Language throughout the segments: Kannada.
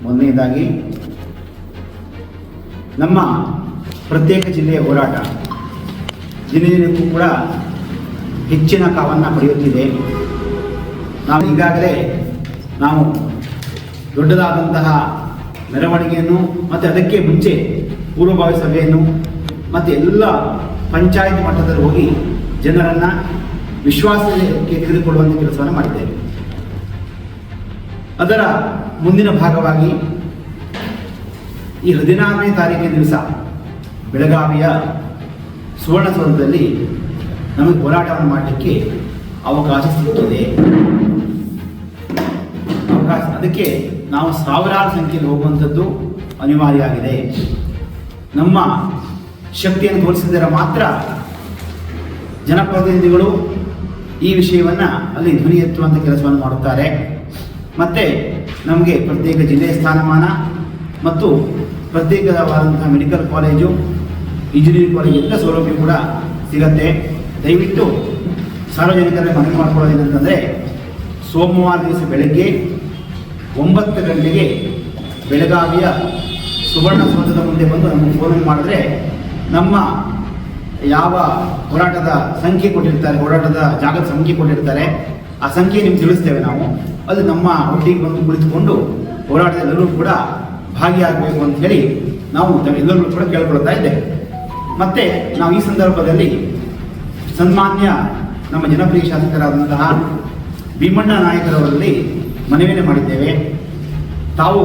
ಮೊದಲನೇದಾಗಿ ನಮ್ಮ ಪ್ರತ್ಯೇಕ ಜಿಲ್ಲೆಯ ಹೋರಾಟ ದಿನದಿನಕ್ಕೂ ಕೂಡ ಹೆಚ್ಚಿನ ಕಾವನ್ನು ಪಡೆಯುತ್ತಿದೆ. ನಾವು ಈಗಾಗಲೇ ದೊಡ್ಡದಾದಂತಹ ಮೆರವಣಿಗೆಯನ್ನು ಮತ್ತು ಅದಕ್ಕೆ ಮುಂಚೆ ಪೂರ್ವಭಾವಿ ಸಭೆಯನ್ನು ಮತ್ತು ಎಲ್ಲ ಪಂಚಾಯತ್ ಮಟ್ಟದಲ್ಲಿ ಹೋಗಿ ಜನರನ್ನು ವಿಶ್ವಾಸಕ್ಕೆ ತೆಗೆದುಕೊಳ್ಳುವಂಥ ಕೆಲಸವನ್ನು ಮಾಡಿದ್ದೇವೆ. ಅದರ ಮುಂದಿನ ಭಾಗವಾಗಿ ಈ 16ನೇ ತಾರೀಕಿನ ದಿವಸ ಬೆಳಗಾವಿಯ ಸುವರ್ಣಸೌಧದಲ್ಲಿ ನಮಗೆ ಹೋರಾಟವನ್ನು ಮಾಡಲಿಕ್ಕೆ ಅವಕಾಶ ಸಿಕ್ಕಿದೆ. ಅದಕ್ಕೆ ನಾವು ಸಾವಿರಾರು ಸಂಖ್ಯೆಯಲ್ಲಿ ಹೋಗುವಂಥದ್ದು ಅನಿವಾರ್ಯ ಆಗಿದೆ. ನಮ್ಮ ಶಕ್ತಿಯನ್ನು ತೋರಿಸಿದರೆ ಮಾತ್ರ ಜನಪ್ರತಿನಿಧಿಗಳು ಈ ವಿಷಯವನ್ನು ಅಲ್ಲಿ ಧ್ವನಿ ಎತ್ತುವಂಥ ಕೆಲಸವನ್ನು ಮಾಡುತ್ತಾರೆ. ಮತ್ತು ನಮಗೆ ಪ್ರತ್ಯೇಕ ಜಿಲ್ಲೆಯ ಸ್ಥಾನಮಾನ ಮತ್ತು ಪ್ರತ್ಯೇಕವಾದಂತಹ ಮೆಡಿಕಲ್ ಕಾಲೇಜು, ಇಂಜಿನಿಯರಿಂಗ್ ಕಾಲೇಜು ಎಲ್ಲ ಸೌಲಭ್ಯ ಕೂಡ ಸಿಗತ್ತೆ. ದಯವಿಟ್ಟು ಸಾರ್ವಜನಿಕರಿಗೆ ಮನವಿ ಮಾಡಿಕೊಳ್ಳೋದೇನೆಂತಂದರೆ, ಸೋಮವಾರ ದಿವಸ ಬೆಳಗ್ಗೆ 9 ಗಂಟೆಗೆ ಬೆಳಗಾವಿಯ ಸುವರ್ಣಸೌಧದ ಮುಂದೆ ಬಂದು ನಮಗೆ ಫೋನ್ ಮಾಡಿದ್ರೆ ನಮ್ಮ ಯಾವ ಹೋರಾಟದ ಸಂಖ್ಯೆ ಕೊಟ್ಟಿರ್ತಾರೆ, ಹೋರಾಟದ ಜಾಗದ ಸಂಖ್ಯೆ ಕೊಟ್ಟಿರ್ತಾರೆ, ಆ ಸಂಖ್ಯೆ ನಿಮ್ಗೆ ತಿಳಿಸ್ತೇವೆ ನಾವು. ಅದು ನಮ್ಮ ಒಟ್ಟಿಗೆ ಬಂದು ಕುಳಿತುಕೊಂಡು ಹೋರಾಟದೆಲ್ಲರೂ ಕೂಡ ಭಾಗಿಯಾಗಬೇಕು ಅಂತ ಹೇಳಿ ನಾವು ಎಲ್ಲರೂ ಕೂಡ ಕೇಳ್ಕೊಳ್ತಾ ಇದ್ದೇವೆ. ಮತ್ತು ನಾವು ಈ ಸಂದರ್ಭದಲ್ಲಿ ಸನ್ಮಾನ್ಯ ನಮ್ಮ ಜನಪ್ರಿಯ ಶಾಸಕರಾದಂತಹ ಭೀಮಣ್ಣ ನಾಯಕರವರಲ್ಲಿ ಮನವಿಯನ್ನು ಮಾಡಿದ್ದೇವೆ. ತಾವು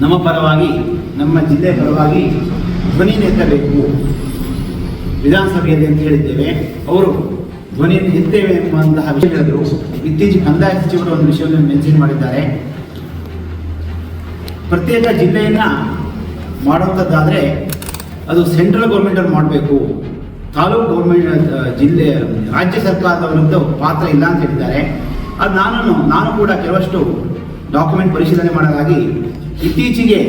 ನಮ್ಮ ಪರವಾಗಿ, ನಮ್ಮ ಜಿಲ್ಲೆಯ ಪರವಾಗಿ ಧ್ವನಿಯನ್ನು ಎತ್ತಬೇಕು ವಿಧಾನಸಭೆಯಲ್ಲಿ ಅಂತ ಹೇಳಿದ್ದೇವೆ. ಅವರು ಧ್ವನಿಯನ್ನು ಎತ್ತೇವೆ ಎಂಬಂತಹ ವಿಷಯ ಹೇಳಿದರು. ಇತ್ತೀಚೆಗೆ ಕಂದಾಯ ಸಚಿವರು ಒಂದು ವಿಷಯವನ್ನು ಮೆನ್ಷನ್ ಮಾಡಿದ್ದಾರೆ. ಪ್ರತ್ಯೇಕ ಜಿಲ್ಲೆಯನ್ನು ಮಾಡುವಂಥದ್ದಾದರೆ ಅದು ಸೆಂಟ್ರಲ್ ಗೌರ್ಮೆಂಟಲ್ಲಿ ಮಾಡಬೇಕು, ತಾಲೂಕು ಗೌರ್ಮೆಂಟ್ ಜಿಲ್ಲೆ ರಾಜ್ಯ ಸರ್ಕಾರದ ವಿರುದ್ಧ ಪಾತ್ರ ಇಲ್ಲ ಅಂತ ಹೇಳಿದ್ದಾರೆ. ಅದು ನಾನು ಕೂಡ ಕೆಲವಷ್ಟು ಡಾಕ್ಯುಮೆಂಟ್ ಪರಿಶೀಲನೆ ಮಾಡೋದಾಗಿ ಇತ್ತೀಚೆಗೆ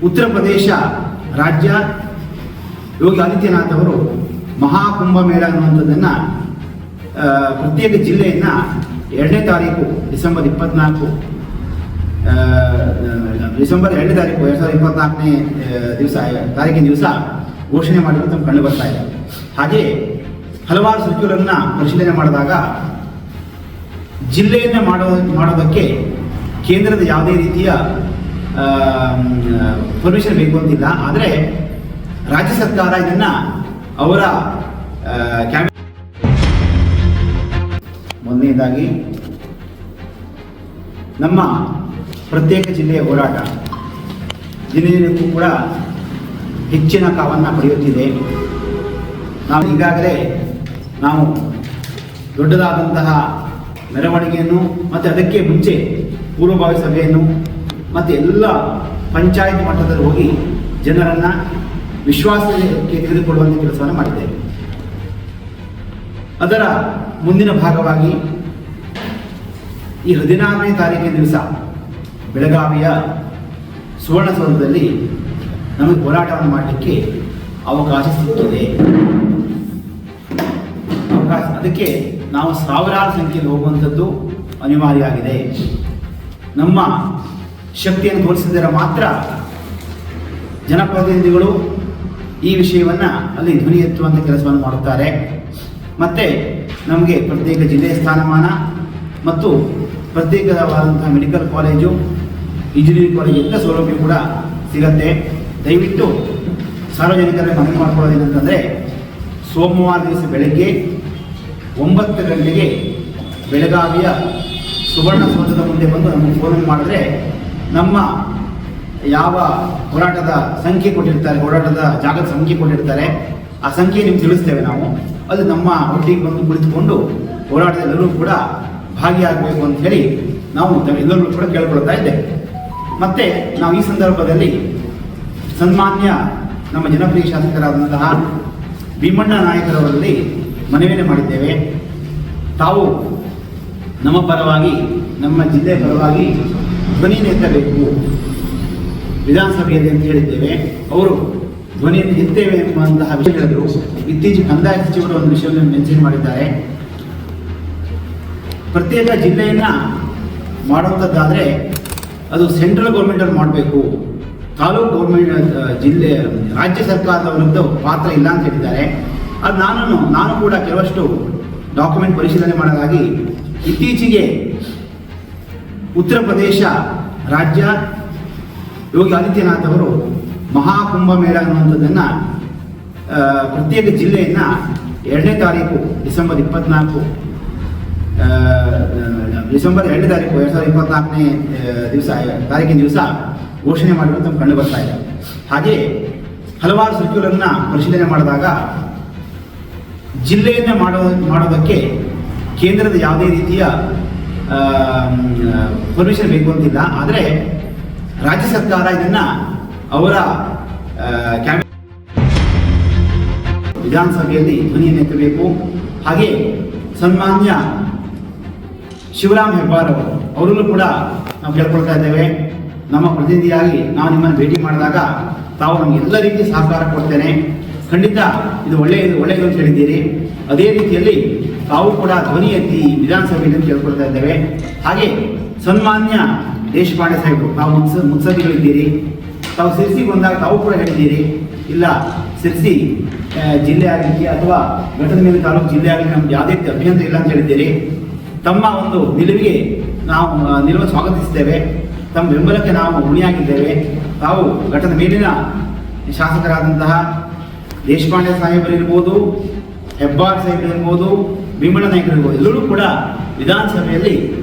ಉತ್ತರ ಪ್ರದೇಶ ರಾಜ್ಯ ಯೋಗಿ ಆದಿತ್ಯನಾಥ್ ಅವರು ಮಹಾಕುಂಭಮೇಳ ಅನ್ನುವಂಥದ್ದನ್ನು ಪ್ರತ್ಯೇಕ ಜಿಲ್ಲೆಯನ್ನು 2ನೇ ತಾರೀಕು ಡಿಸೆಂಬರ್ 2ನೇ ತಾರೀಕು 2024ನೇ ತಾರೀಕಿನ ದಿವಸ ಘೋಷಣೆ ಮಾಡಿರೋದು ಕಂಡು ಬರ್ತಾ ಇದೆ. ಹಾಗೆ ಹಲವಾರು ಸರ್ಕ್ಯುಲರ್ನ ಪರಿಶೀಲನೆ ಮಾಡಿದಾಗ ಜಿಲ್ಲೆಯನ್ನು ಮಾಡೋದಕ್ಕೆ ಕೇಂದ್ರದ ಯಾವುದೇ ರೀತಿಯ ಪರ್ಮಿಷನ್ ಬೇಕು ಅಂತಿಲ್ಲ. ಆದರೆ ರಾಜ್ಯ ಸರ್ಕಾರ ಇದನ್ನು ಅವರ ಮೊದಲನೇದಾಗಿ ನಮ್ಮ ಪ್ರತ್ಯೇಕ ಜಿಲ್ಲೆಯ ಹೋರಾಟ ದಿನದಿನಕ್ಕೂ ಕೂಡ ಹೆಚ್ಚಿನ ಕಾವನ್ನು ಪಡೆಯುತ್ತಿದೆ. ನಾವು ಈಗಾಗಲೇ ದೊಡ್ಡದಾದಂತಹ ಮೆರವಣಿಗೆಯನ್ನು ಮತ್ತು ಅದಕ್ಕೆ ಮುಂಚೆ ಪೂರ್ವಭಾವಿ ಸಭೆಯನ್ನು ಮತ್ತು ಎಲ್ಲ ಪಂಚಾಯತ್ ಮಟ್ಟದಲ್ಲಿ ಹೋಗಿ ಜನರನ್ನು ವಿಶ್ವಾಸಕ್ಕೆ ತೆಗೆದುಕೊಳ್ಳುವಂಥ ಕೆಲಸವನ್ನು ಮಾಡಿದ್ದೇವೆ. ಅದರ ಮುಂದಿನ ಭಾಗವಾಗಿ ಈ 16ನೇ ತಾರೀಕಿನ ದಿವಸ ಬೆಳಗಾವಿಯ ಸುವರ್ಣಸೌಧದಲ್ಲಿ ನಮಗೆ ಹೋರಾಟವನ್ನು ಮಾಡಲಿಕ್ಕೆ ಅವಕಾಶ ಸಿಕ್ಕಿದೆ. ಅದಕ್ಕೆ ನಾವು ಸಾವಿರಾರು ಸಂಖ್ಯೆಯಲ್ಲಿ ಹೋಗುವಂಥದ್ದು ಅನಿವಾರ್ಯ ಆಗಿದೆ. ನಮ್ಮ ಶಕ್ತಿಯನ್ನು ತೋರಿಸಿದರೆ ಮಾತ್ರ ಜನಪ್ರತಿನಿಧಿಗಳು ಈ ವಿಷಯವನ್ನು ಅಲ್ಲಿ ಧ್ವನಿ ಎತ್ತುವಂಥ ಕೆಲಸವನ್ನು ಮಾಡುತ್ತಾರೆ. ಮತ್ತು ನಮಗೆ ಪ್ರತ್ಯೇಕ ಜಿಲ್ಲೆಯ ಸ್ಥಾನಮಾನ ಮತ್ತು ಪ್ರತ್ಯೇಕವಾದಂತಹ ಮೆಡಿಕಲ್ ಕಾಲೇಜು, ಇಂಜಿನಿಯರಿಂಗ್ ಕಾಲೇಜು ಎಲ್ಲ ಸೌಲಭ್ಯ ಕೂಡ ಸಿಗತ್ತೆ. ದಯವಿಟ್ಟು ಸಾರ್ವಜನಿಕರಿಗೆ ಮನವಿ ಮಾಡಿಕೊಳ್ಳೋದೇನೆಂತಂದರೆ, ಸೋಮವಾರ ದಿವಸ ಬೆಳಗ್ಗೆ 9 ಗಂಟೆಗೆ ಬೆಳಗಾವಿಯ ಸುವರ್ಣಸೌಧದ ಮುಂದೆ ಬಂದು ನಮಗೆ ಫೋನ್ ಮಾಡಿದ್ರೆ ನಮ್ಮ ಯಾವ ಹೋರಾಟದ ಸಂಖ್ಯೆ ಕೊಟ್ಟಿರ್ತಾರೆ, ಹೋರಾಟದ ಜಾಗದ ಸಂಖ್ಯೆ ಕೊಟ್ಟಿರ್ತಾರೆ, ಆ ಸಂಖ್ಯೆ ನಿಮ್ಗೆ ತಿಳಿಸ್ತೇವೆ ನಾವು. ಅದು ನಮ್ಮ ಒಟ್ಟಿಗೆ ಬಂದು ಕುಳಿತುಕೊಂಡು ಹೋರಾಟದೆಲ್ಲರೂ ಕೂಡ ಭಾಗಿಯಾಗಬೇಕು ಅಂತ ಹೇಳಿ ನಾವು ಎಲ್ಲರೂ ಕೂಡ ಕೇಳ್ಕೊಳ್ತಾ ಇದ್ದೇವೆ. ಮತ್ತು ನಾವು ಈ ಸಂದರ್ಭದಲ್ಲಿ ಸನ್ಮಾನ್ಯ ನಮ್ಮ ಜನಪ್ರಿಯ ಶಾಸಕರಾದಂತಹ ಭೀಮಣ್ಣ ನಾಯಕರವರಲ್ಲಿ ಮನವಿಯನ್ನು ಮಾಡಿದ್ದೇವೆ. ತಾವು ನಮ್ಮ ಪರವಾಗಿ, ನಮ್ಮ ಜಿಲ್ಲೆಯ ಪರವಾಗಿ ಧ್ವನಿಯನ್ನು ಎತ್ತಬೇಕು ವಿಧಾನಸಭೆಯಲ್ಲಿ ಅಂತ ಹೇಳಿದ್ದೇವೆ. ಅವರು ಧ್ವನಿಯನ್ನು ಎತ್ತೇವೆ ಎಂಬಂತಹ ವಿಷಯ ಹೇಳಿದರು. ಇತ್ತೀಚೆಗೆ ಕಂದಾಯ ಸಚಿವರು ಒಂದು ವಿಷಯವನ್ನು ಮೆನ್ಷನ್ ಮಾಡಿದ್ದಾರೆ. ಪ್ರತ್ಯೇಕ ಜಿಲ್ಲೆಯನ್ನು ಮಾಡುವಂಥದ್ದಾದರೆ ಅದು ಸೆಂಟ್ರಲ್ ಗೌರ್ಮೆಂಟಲ್ಲಿ ಮಾಡಬೇಕು, ತಾಲೂಕು ಗೌರ್ಮೆಂಟ್ ಜಿಲ್ಲೆ ರಾಜ್ಯ ಸರ್ಕಾರದ ವಿರುದ್ಧ ಪಾತ್ರ ಇಲ್ಲ ಅಂತ ಹೇಳಿದ್ದಾರೆ. ಅದು ನಾನು ಕೂಡ ಕೆಲವಷ್ಟು ಡಾಕ್ಯುಮೆಂಟ್ ಪರಿಶೀಲನೆ ಮಾಡೋದಾಗಿ ಇತ್ತೀಚೆಗೆ ಉತ್ತರ ಪ್ರದೇಶ ರಾಜ್ಯ ಯೋಗಿ ಆದಿತ್ಯನಾಥ್ ಅವರು ಮಹಾಕುಂಭಮೇಳ ಅನ್ನುವಂಥದ್ದನ್ನು ಪ್ರತ್ಯೇಕ ಜಿಲ್ಲೆಯನ್ನು 2ನೇ ತಾರೀಕು ಡಿಸೆಂಬರ್ 2 ತಾರೀಕು 2024ನೇ ತಾರೀಕಿನ ದಿವಸ ಘೋಷಣೆ ಮಾಡಿರುವಂಥ ಕಂಡು ಬರ್ತಾ ಇದೆ. ಹಾಗೆ ಹಲವಾರು ಸರ್ಕ್ಯುಲರ್ನ ಪರಿಶೀಲನೆ ಮಾಡಿದಾಗ ಜಿಲ್ಲೆಯನ್ನು ಮಾಡೋದಕ್ಕೆ ಕೇಂದ್ರದ ಯಾವುದೇ ರೀತಿಯ ಪರ್ಮಿಷನ್ ಬೇಕು ಅಂತಿಲ್ಲ. ಆದರೆ ರಾಜ್ಯ ಸರ್ಕಾರ ಇದನ್ನು ಅವರ ವಿಧಾನಸಭೆಯಲ್ಲಿ ಧ್ವನಿಯನ್ನು ಎತ್ತಬೇಕು. ಹಾಗೆ ಸನ್ಮಾನ್ಯ ಶಿವರಾಮ್ ಹೆಬ್ಬಾರ್ ಅವರನ್ನು ಕೂಡ ನಾವು ಕೇಳ್ಕೊಳ್ತಾ ಇದ್ದೇವೆ. ನಮ್ಮ ಪ್ರತಿನಿಧಿಯಾಗಿ ನಾವು ನಿಮ್ಮನ್ನು ಭೇಟಿ ಮಾಡಿದಾಗ ತಾವು ನಮಗೆ ಎಲ್ಲ ರೀತಿಯ ಸಹಕಾರ ಕೊಡ್ತೇನೆ, ಖಂಡಿತ ಇದು ಒಳ್ಳೆಯದು ಅಂತ ಹೇಳಿದ್ದೀರಿ. ಅದೇ ರೀತಿಯಲ್ಲಿ ತಾವು ಕೂಡ ಧ್ವನಿ ಎತ್ತಿ ವಿಧಾನಸಭೆಯಲ್ಲಿ ಕೇಳ್ಕೊಳ್ತಾ ಇದ್ದೇವೆ. ಹಾಗೆ ಸನ್ಮಾನ್ಯ ದೇಶಪಾಂಡೆ ಸಾಹೇಬರು, ತಾವು ಮುತ್ಸದ್ದಿಗಳಿದ್ದೀರಿ, ತಾವು ಸಿರ್ಸಿಗೆ ಬಂದಾಗ ತಾವು ಕೂಡ ಹೇಳಿದ್ದೀರಿ, ಇಲ್ಲ ಸಿರ್ಸಿ ಜಿಲ್ಲೆ ಆಗಲಿಕ್ಕೆ ಅಥವಾ ಘಟದ ಮೇಲೆ ತಾಲೂಕು ಜಿಲ್ಲೆ ಆಗಲಿಕ್ಕೆ ನಮ್ಗೆ ಯಾವುದೇ ಅಭ್ಯಂತರ ಇಲ್ಲ ಅಂತ ಹೇಳಿದ್ದೀರಿ. ತಮ್ಮ ಒಂದು ನಿಲುವನ್ನು ಸ್ವಾಗತಿಸ್ತೇವೆ, ತಮ್ಮ ಬೆಂಬಲಕ್ಕೆ ನಾವು ಋಣಿಯಾಗಿದ್ದೇವೆ. ತಾವು ಘಟದ ಮೇಲಿನ ಶಾಸಕರಾದಂತಹ ದೇಶಪಾಂಡೆ ಸಾಹೇಬರಿರ್ಬೋದು, ಹೆಬ್ಬಾರ್ ಸಾಹೇಬರಿರ್ಬೋದು, ಭೀಮಣ್ಣ ನಾಯಕರಿರ್ಬೋದು, ಎಲ್ಲರೂ ಕೂಡ ವಿಧಾನಸಭೆಯಲ್ಲಿ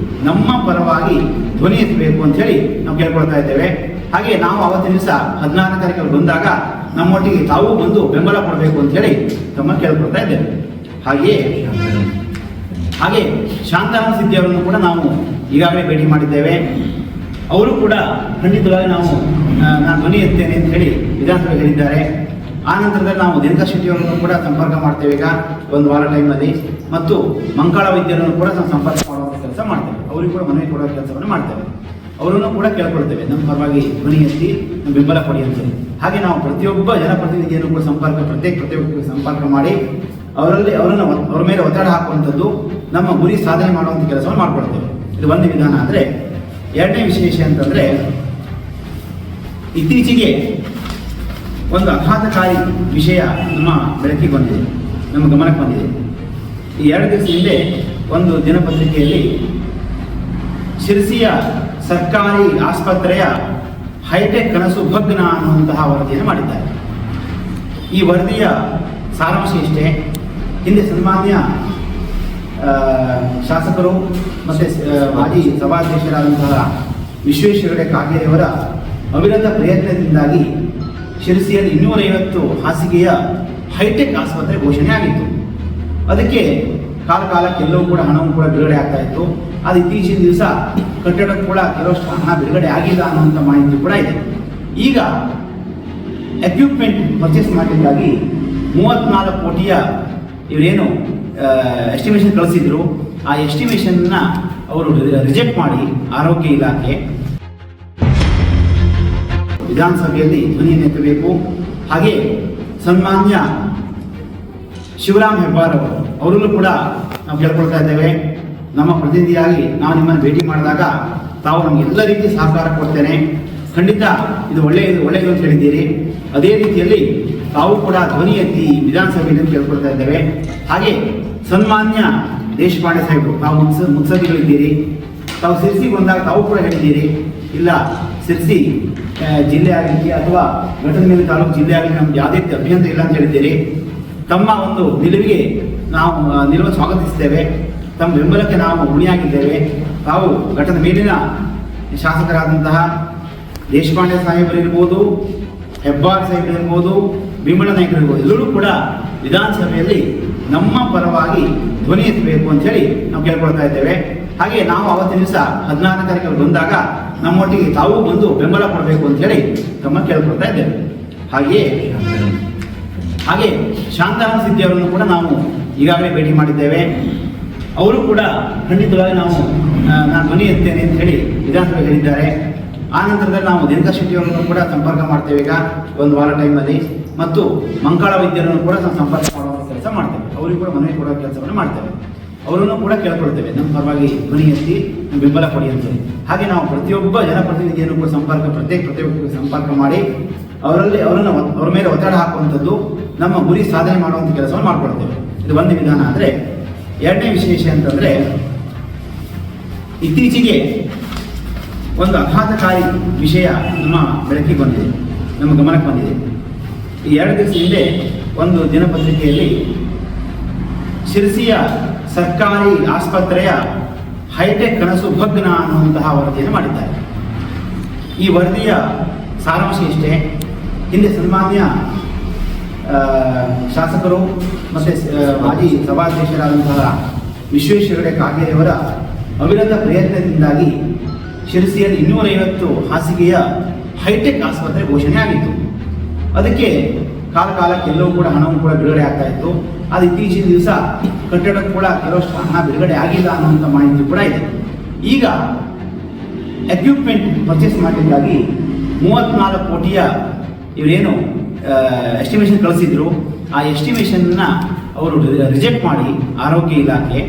ನಮ್ಮ ಪರವಾಗಿ ಧ್ವನಿ ಎತ್ತಬೇಕು ಅಂತ ಹೇಳಿ ನಾವು ಕೇಳ್ಕೊಳ್ತಾ ಇದ್ದೇವೆ. ಹಾಗೆ ನಾವು ಅವತ್ತಿನ ದಿವಸ 14ನೇ ತಾರೀಕಲ್ಲಿ ಬಂದಾಗ ನಮ್ಮೊಟ್ಟಿಗೆ ತಾವು ಬಂದು ಬೆಂಬಲ ಕೊಡಬೇಕು ಅಂತ ಹೇಳಿ ತಮ್ಮ ಕೇಳ್ಕೊಳ್ತಾ ಇದ್ದೇವೆ. ಹಾಗೆ ಶಾಂತಾರಾಮ್ ಸಿದ್ದಿ ಅವರನ್ನು ಕೂಡ ನಾವು ಈಗಾಗಲೇ ಭೇಟಿ ಮಾಡಿದ್ದೇವೆ. ಅವರು ಕೂಡ ಖಂಡಿತವಾಗಿ ನಾನು ಧ್ವನಿ ಎತ್ತೇನೆ ಅಂತ ಹೇಳಿ ವಿಧಾನಸಭೆ ಹೇಳಿದ್ದಾರೆ. ಆ ನಂತರದಲ್ಲಿ ನಾವು ದಿನಕರ್ ಶೆಟ್ಟಿ ಅವರನ್ನು ಕೂಡ ಸಂಪರ್ಕ ಮಾಡ್ತೇವೆ ಈಗ ಒಂದು ವಾರ ಟೈಮಲ್ಲಿ, ಮತ್ತು ಮಂಕಾಳ ವೈದ್ಯರನ್ನು ಕೂಡ ನಾವು ಸಂಪರ್ಕ ಮಾಡುವಂಥ ಕೆಲಸ ಮಾಡ್ತೇವೆ. ಅವರಿಗೂ ಕೂಡ ಮನವಿ ಕೊಡುವ ಕೆಲಸವನ್ನು ಮಾಡ್ತೇವೆ. ಅವರನ್ನು ಕೂಡ ಕೇಳ್ಕೊಳ್ತೇವೆ, ನಮ್ಮ ಪರವಾಗಿ ಧ್ವನಿ ಎತ್ತಿ ಬೆಂಬಲ ಕೊಡಿ ಅಂತೇಳಿ. ಹಾಗೆ ನಾವು ಪ್ರತಿಯೊಬ್ಬ ಜನಪ್ರತಿನಿಧಿಯನ್ನು ಕೂಡ ಪ್ರತ್ಯೇಕ ಸಂಪರ್ಕ ಮಾಡಿ ಅವರ ಮೇಲೆ ಒತ್ತಡ ಹಾಕುವಂಥದ್ದು ನಮ್ಮ ಗುರಿ ಸಾಧನೆ ಮಾಡುವಂಥ ಕೆಲಸವನ್ನು ಮಾಡ್ಕೊಳ್ತೇವೆ. ಇದು ಒಂದು ವಿಧಾನ. ಅಂದರೆ ಎರಡನೇ ವಿಶೇಷ ಅಂತಂದರೆ, ಇತ್ತೀಚೆಗೆ ಒಂದು ಆಘಾತಕಾರಿ ವಿಷಯ ನಮ್ಮ ಬೆಳಕಿಗೆ ಬಂದಿದೆ, ನಮ್ಮ ಗಮನಕ್ಕೆ ಬಂದಿದೆ. ಈ 2 ದಿವಸ ಹಿಂದೆ ಒಂದು ದಿನಪತ್ರಿಕೆಯಲ್ಲಿ ಶಿರಸಿಯ ಸರ್ಕಾರಿ ಆಸ್ಪತ್ರೆಯ ಹೈಟೆಕ್ ಕನಸು ಭಗ್ನ ಅನ್ನುವಂತಹ ವರದಿಯನ್ನು ಮಾಡಿದ್ದಾರೆ. ಈ ವರದಿಯ ಸಾರಾಂಶ ಇಷ್ಟೇ: ಹಿಂದೆ ಸನ್ಮಾನ್ಯ ಶಾಸಕರು ಮತ್ತು ಮಾಜಿ ಸಭಾಧ್ಯಕ್ಷರಾದಂತಹ ವಿಶ್ವೇಶ್ವರ ಕಾಗೇರಿಯವರ ಅವಿರತ ಪ್ರಯತ್ನದಿಂದಾಗಿ ಶಿರಸಿಯಲ್ಲಿ 250 ಹಾಸಿಗೆಯ ಹೈಟೆಕ್ ಆಸ್ಪತ್ರೆ ಘೋಷಣೆ ಆಗಿತ್ತು. ಅದಕ್ಕೆ ಕಾಲಕ್ಕೆಲ್ಲವೂ ಕೂಡ ಹಣವೂ ಕೂಡ ಬಿಡುಗಡೆ ಆಗ್ತಾ ಇತ್ತು. ಅದು ಇತ್ತೀಚಿನ ದಿವಸ ಕಟ್ಟಡಕ್ಕೂ ಕೂಡ ಕೆಲವಷ್ಟು ಹಣ ಬಿಡುಗಡೆ ಆಗಿಲ್ಲ ಅನ್ನುವಂಥ ಮಾಹಿತಿ ಕೂಡ ಇದೆ. ಈಗ ಎಕ್ವಿಪ್ಮೆಂಟ್ ಪರ್ಚೇಸ್ ಮಾಡಿದ್ದಾಗಿ 34 ಕೋಟಿಯ ಇವರೇನು ಎಸ್ಟಿಮೇಷನ್ ಕಳಿಸಿದ್ರು, ಆ ಎಸ್ಟಿಮೇಷನ್ನ ಅವರು ರಿಜೆಕ್ಟ್ ಮಾಡಿ ಆರೋಗ್ಯ ಇಲಾಖೆ ವಿಧಾನಸಭೆಯಲ್ಲಿ ಧ್ವನಿಯನ್ನು ಎತ್ತಬೇಕು. ಹಾಗೆ ಸನ್ಮಾನ್ಯ ಶಿವರಾಮ್ ಹೆಬ್ಬಾರ್ ಅವರನ್ನು ಕೂಡ ನಾವು ಕೇಳ್ಕೊಳ್ತಾ ಇದ್ದೇವೆ. ನಮ್ಮ ಪ್ರತಿನಿಧಿಯಾಗಿ ನಾವು ನಿಮ್ಮನ್ನು ಭೇಟಿ ಮಾಡಿದಾಗ ತಾವು ನಮಗೆ ಎಲ್ಲ ರೀತಿಯ ಸಹಕಾರ ಕೊಡ್ತೇನೆ, ಖಂಡಿತ ಇದು ಒಳ್ಳೆಯದು ಅಂತ ಹೇಳಿದ್ದೀರಿ. ಅದೇ ರೀತಿಯಲ್ಲಿ ತಾವು ಕೂಡ ಧ್ವನಿ ಎತ್ತಿ ವಿಧಾನಸಭೆಯಲ್ಲಿ ಕೇಳ್ಕೊಳ್ತಾ ಇದ್ದೇವೆ. ಹಾಗೆ ಸನ್ಮಾನ್ಯ ದೇಶಪಾಂಡೆ ಸಾಹೇಬರು, ತಾವು ಮುತ್ಸದ್ದಿಗಳಿದ್ದೀರಿ, ತಾವು ಸಿರ್ಸಿಗೆ ಬಂದಾಗ ತಾವು ಕೂಡ ಹೇಳಿದ್ದೀರಿ, ಇಲ್ಲ ಸಿರ್ಸಿ ಜಿಲ್ಲೆ ಆಗಲಿಕ್ಕೆ ಅಥವಾ ಘಟದ ಮೇಲೆ ತಾಲೂಕು ಜಿಲ್ಲೆ ಆಗಲಿಕ್ಕೆ ನಮ್ಗೆ ಯಾವುದೇ ಅಭ್ಯಂತರ ಇಲ್ಲ ಅಂತ ಹೇಳಿದ್ದೀರಿ. ತಮ್ಮ ಒಂದು ನಿಲುವನ್ನು ಸ್ವಾಗತಿಸ್ತೇವೆ, ತಮ್ಮ ಬೆಂಬಲಕ್ಕೆ ನಾವು ಋಣಿಯಾಗಿದ್ದೇವೆ. ತಾವು ಘಟದ ಮೇಲಿನ ಶಾಸಕರಾದಂತಹ ದೇಶಪಾಂಡೆ ಸಾಹೇಬರಿರ್ಬೋದು, ಹೆಬ್ಬಾರ್ ಸಾಹೇಬರಿರ್ಬೋದು, ಭೀಮಣ್ಣ ನಾಯಕರಿರ್ಬೋದು, ಎಲ್ಲರೂ ಕೂಡ ವಿಧಾನಸಭೆಯಲ್ಲಿ ನಮ್ಮ ಪರವಾಗಿ ಧ್ವನಿ ಎತ್ತಬೇಕು ಅಂತ ಹೇಳಿ ನಾವು ಕೇಳ್ಕೊಳ್ತಾ ಇದ್ದೇವೆ. ಹಾಗೆ ನಾವು ಅವತ್ತಿನ ದಿವಸ 14ನೇ ತಾರೀಕಲ್ಲಿ ಬಂದಾಗ ನಮ್ಮೊಟ್ಟಿಗೆ ತಾವು ಬಂದು ಬೆಂಬಲ ಕೊಡಬೇಕು ಅಂತ ಹೇಳಿ ತಮ್ಮ ಕೇಳ್ಕೊಳ್ತಾ ಇದ್ದೇವೆ. ಹಾಗೆ ಶಾಂತಾರಾಮ್ ಸಿದ್ದಿ ಅವರನ್ನು ಕೂಡ ನಾವು ಈಗಾಗಲೇ ಭೇಟಿ ಮಾಡಿದ್ದೇವೆ. ಅವರು ಕೂಡ ಖಂಡಿತವಾಗಿ ನಾನು ಧ್ವನಿ ಎತ್ತೇನೆ ಅಂತ ಹೇಳಿ ವಿಧಾನಸಭೆ ಹೇಳಿದ್ದಾರೆ. ಆ ನಂತರದಲ್ಲಿ ನಾವು ದಿನಕರ್ ಶೆಟ್ಟಿ ಅವರನ್ನು ಕೂಡ ಸಂಪರ್ಕ ಮಾಡ್ತೇವೆ ಈಗ ಒಂದು ವಾರ ಟೈಮಲ್ಲಿ, ಮತ್ತು ಮಂಕಾಳ ವೈದ್ಯರನ್ನು ಕೂಡ ನಾವು ಸಂಪರ್ಕ ಮಾಡುವಂಥ ಕೆಲಸ ಮಾಡ್ತೇವೆ. ಅವರಿಗೂ ಕೂಡ ಮನವಿ ಕೊಡುವ ಕೆಲಸವನ್ನು ಮಾಡ್ತೇವೆ. ಅವರನ್ನು ಕೂಡ ಕೇಳ್ಕೊಳ್ತೇವೆ, ನಮ್ಮ ಪರವಾಗಿ ಧ್ವನಿ ಎತ್ತಿ ಬೆಂಬಲ ಕೊಡಿ ಅಂತೇಳಿ. ಹಾಗೆ ನಾವು ಪ್ರತಿಯೊಬ್ಬ ಜನಪ್ರತಿನಿಧಿಯನ್ನು ಕೂಡ ಪ್ರತಿಯೊಬ್ಬರಿಗೆ ಸಂಪರ್ಕ ಮಾಡಿ ಅವರ ಮೇಲೆ ಒತ್ತಡ ಹಾಕುವಂಥದ್ದು, ನಮ್ಮ ಗುರಿ ಸಾಧನೆ ಮಾಡುವಂಥ ಕೆಲಸವನ್ನು ಮಾಡ್ಕೊಳ್ತೇವೆ. ಇದು ಒಂದು ವಿಧಾನ. ಅಂದರೆ ಎರಡನೇ ವಿಶೇಷ ಅಂತಂದರೆ, ಇತ್ತೀಚೆಗೆ ಒಂದು ಆಘಾತಕಾರಿ ವಿಷಯ ನಮ್ಮ ಬೆಳಕಿಗೆ ಬಂದಿದೆ, ನಮ್ಮ ಗಮನಕ್ಕೆ ಬಂದಿದೆ. ಈ 2 ದಿವಸ ಹಿಂದೆ ಒಂದು ದಿನಪತ್ರಿಕೆಯಲ್ಲಿ ಶಿರಸಿಯ ಸರ್ಕಾರಿ ಆಸ್ಪತ್ರೆಯ ಹೈಟೆಕ್ ಕನಸು ಭಗ್ನ ಅನ್ನುವಂತಹ ವರದಿಯನ್ನು ಮಾಡಿದ್ದಾರೆ. ಈ ವರದಿಯ ಸಾರಾಂಶ ಇಷ್ಟೇ: ಹಿಂದೆ ಸನ್ಮಾನ್ಯ ಶಾಸಕರು ಮತ್ತು ಮಾಜಿ ಸಭಾಧ್ಯಕ್ಷರಾದಂತಹ ವಿಶ್ವೇಶ್ವರ ಹೆಗಡೆ ಕಾಗೇರಿಯವರ ಅವಿರತ ಪ್ರಯತ್ನದಿಂದಾಗಿ ಶಿರಸಿಯಲ್ಲಿ 250 ಹಾಸಿಗೆಯ ಹೈಟೆಕ್ ಆಸ್ಪತ್ರೆ ಘೋಷಣೆ ಆಗಿತ್ತು. ಅದಕ್ಕೆ ಕಾಲಕ್ಕೆಲ್ಲವೂ ಕೂಡ ಹಣವೂ ಕೂಡ ಬಿಡುಗಡೆ ಆಗ್ತಾ ಇತ್ತು. ಅದು ಇತ್ತೀಚಿನ ದಿವಸ ಕಟ್ಟಡಕ್ಕೂ ಕೂಡ ಕೆಲವಷ್ಟು ಹಣ ಬಿಡುಗಡೆ ಆಗಿಲ್ಲ ಅನ್ನುವಂಥ ಮಾಹಿತಿ ಕೂಡ ಇದೆ. ಈಗ ಎಕ್ವಿಪ್ಮೆಂಟ್ ಪರ್ಚೇಸ್ ಮಾಡಿದ್ದಾಗಿ 34 ಕೋಟಿಯ ಇವರೇನು ಎಸ್ಟಿಮೇಷನ್ ಕಳಿಸಿದ್ರು, ಆ ಎಸ್ಟಿಮೇಷನ್ನ ಅವರು ರಿಜೆಕ್ಟ್ ಮಾಡಿ ಆರೋಗ್ಯ ಇಲಾಖೆ